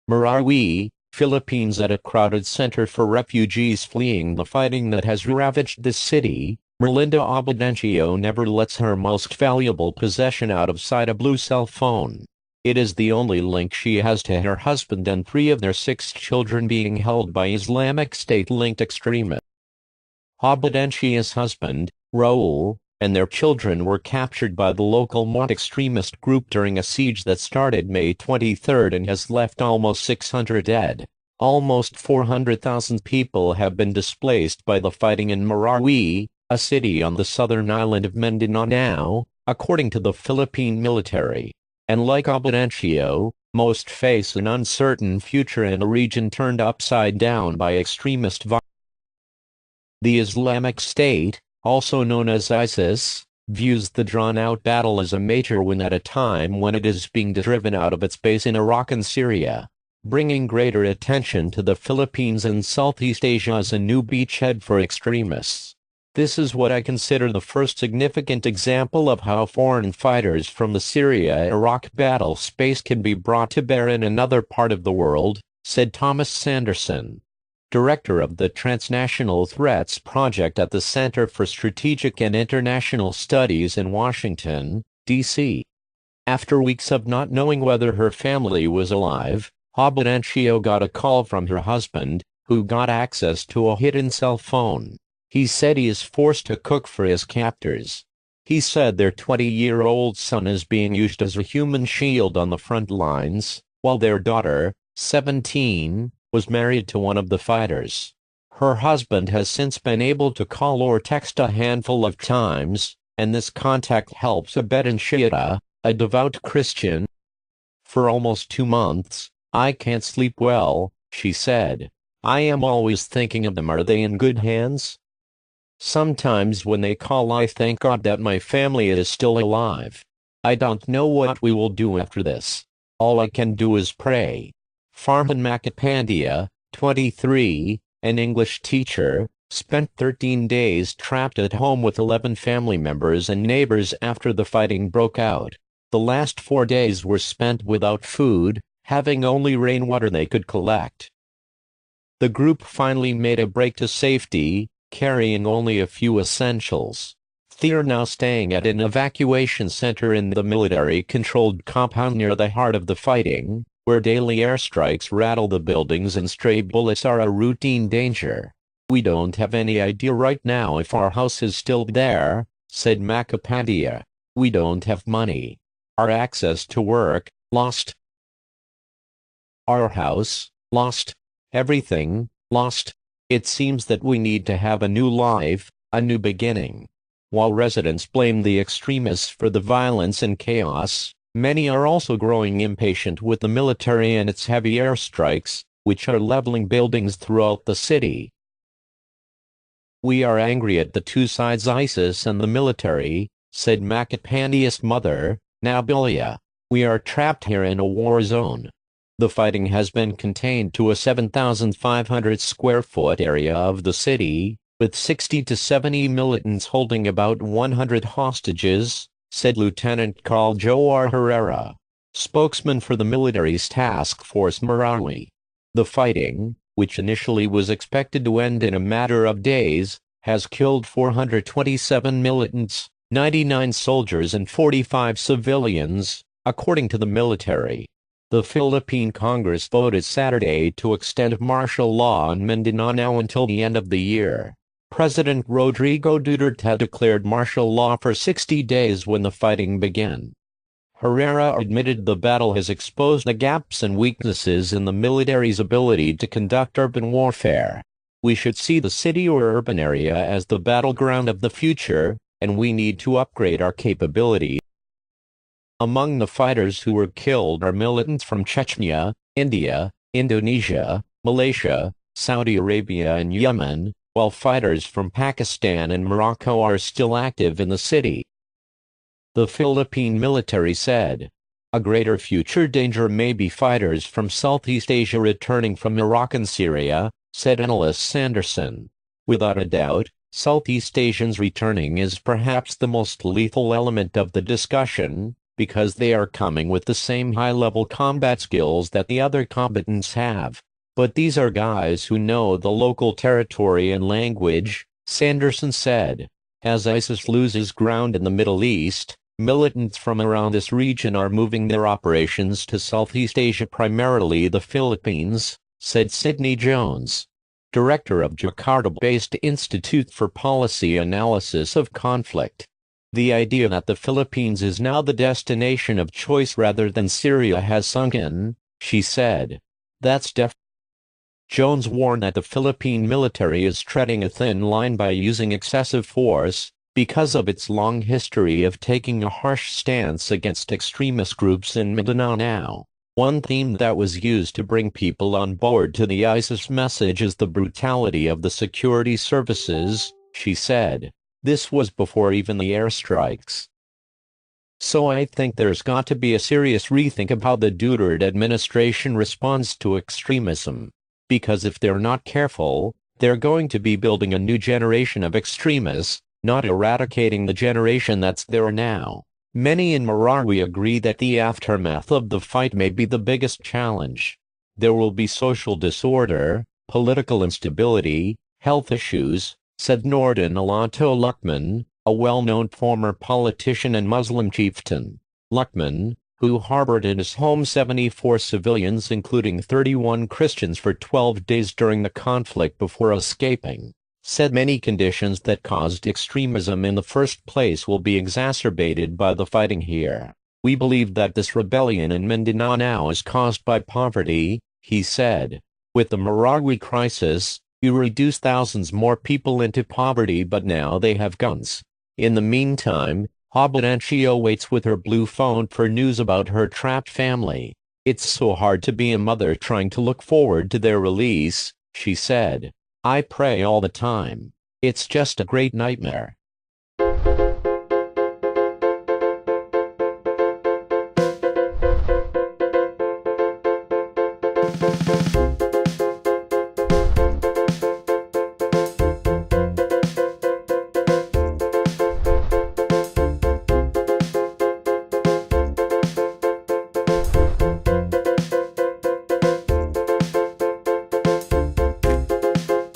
Marawi, Philippines. At a crowded center for refugees fleeing the fighting that has ravaged this city, Merlinda Obedencio never lets her most valuable possession out of sight: a blue cell phone. It is the only link she has to her husband and 3 of their 6 children being held by Islamic State-linked extremists. Obedencio's husband, Raul, and their children were captured by the local Mot extremist group during a siege that started May 23 and has left almost 600 dead. Almost 400,000 people have been displaced by the fighting in Marawi, a city on the southern island of Mindanao, according to the Philippine military. And like Obedencio, most face an uncertain future in a region turned upside down by extremist violence. The Islamic State, also known as ISIS, views the drawn-out battle as a major win at a time when it is being driven out of its base in Iraq and Syria, bringing greater attention to the Philippines and Southeast Asia as a new beachhead for extremists. This is what I consider the first significant example of how foreign fighters from the Syria-Iraq battle space can be brought to bear in another part of the world, said Thomas Sanderson, director of the Transnational Threats Project at the Center for Strategic and International Studies in Washington, D.C. After weeks of not knowing whether her family was alive, Obedencio got a call from her husband, who got access to a hidden cell phone. He said he is forced to cook for his captors. He said their 20-year-old son is being used as a human shield on the front lines, while their daughter, 17, was married to one of the fighters. Her husband has since been able to call or text a handful of times, and this contact helps Obedencio, a devout Christian. For almost 2 months, I can't sleep well, she said. I am always thinking of them. Are they in good hands? Sometimes when they call I thank God that my family is still alive. I don't know what we will do after this. All I can do is pray. Farhan Makapandia, 23, an English teacher, spent 13 days trapped at home with 11 family members and neighbors after the fighting broke out. The last 4 days were spent without food, having only rainwater they could collect. The group finally made a break to safety, carrying only a few essentials. They are now staying at an evacuation center in the military-controlled compound near the heart of the fighting, where daily airstrikes rattle the buildings and stray bullets are a routine danger. We don't have any idea right now if our house is still there, said Makapandia. We don't have money. Our access to work, lost. Our house, lost. Everything, lost. It seems that we need to have a new life, a new beginning. While residents blame the extremists for the violence and chaos, many are also growing impatient with the military and its heavy airstrikes, which are leveling buildings throughout the city. We are angry at the two sides, ISIS and the military, said Makapandia's mother, Nabilia. We are trapped here in a war zone. The fighting has been contained to a 7,500 square foot area of the city, with 60 to 70 militants holding about 100 hostages, said Lieutenant Carl Joar Herrera, spokesman for the military's task force Marawi. The fighting, which initially was expected to end in a matter of days, has killed 427 militants, 99 soldiers and 45 civilians, according to the military. The Philippine Congress voted Saturday to extend martial law in Mindanao until the end of the year. President Rodrigo Duterte declared martial law for 60 days when the fighting began. Herrera admitted the battle has exposed the gaps and weaknesses in the military's ability to conduct urban warfare. We should see the city or urban area as the battleground of the future, and we need to upgrade our capabilities. Among the fighters who were killed are militants from Chechnya, India, Indonesia, Malaysia, Saudi Arabia and Yemen, while fighters from Pakistan and Morocco are still active in the city. The Philippine military said. A greater future danger may be fighters from Southeast Asia returning from Iraq and Syria, said analyst Sanderson. Without a doubt, Southeast Asians returning is perhaps the most lethal element of the discussion, because they are coming with the same high-level combat skills that the other combatants have. But these are guys who know the local territory and language, Sanderson said. As ISIS loses ground in the Middle East, militants from around this region are moving their operations to Southeast Asia, primarily the Philippines, said Sidney Jones, director of Jakarta-based Institute for Policy Analysis of Conflict. The idea that the Philippines is now the destination of choice rather than Syria has sunk in, she said. That's Jones warned that the Philippine military is treading a thin line by using excessive force, because of its long history of taking a harsh stance against extremist groups in Mindanao. One theme that was used to bring people on board to the ISIS message is the brutality of the security services, she said. This was before even the airstrikes. So I think there's got to be a serious rethink of how the Duterte administration responds to extremism. Because if they're not careful, they're going to be building a new generation of extremists, not eradicating the generation that's there now. Many in Marawi agree that the aftermath of the fight may be the biggest challenge. There will be social disorder, political instability, health issues, said Nordin Alato Luckman, a well-known former politician and Muslim chieftain. Luckman, who harbored in his home 74 civilians including 31 Christians for 12 days during the conflict before escaping, said many conditions that caused extremism in the first place will be exacerbated by the fighting here. We believe that this rebellion in Mindanao now is caused by poverty, he said. With the Marawi crisis, you reduce thousands more people into poverty, but now they have guns. In the meantime, Obedencio waits with her blue phone for news about her trapped family. It's so hard to be a mother trying to look forward to their release, she said. I pray all the time. It's just a great nightmare.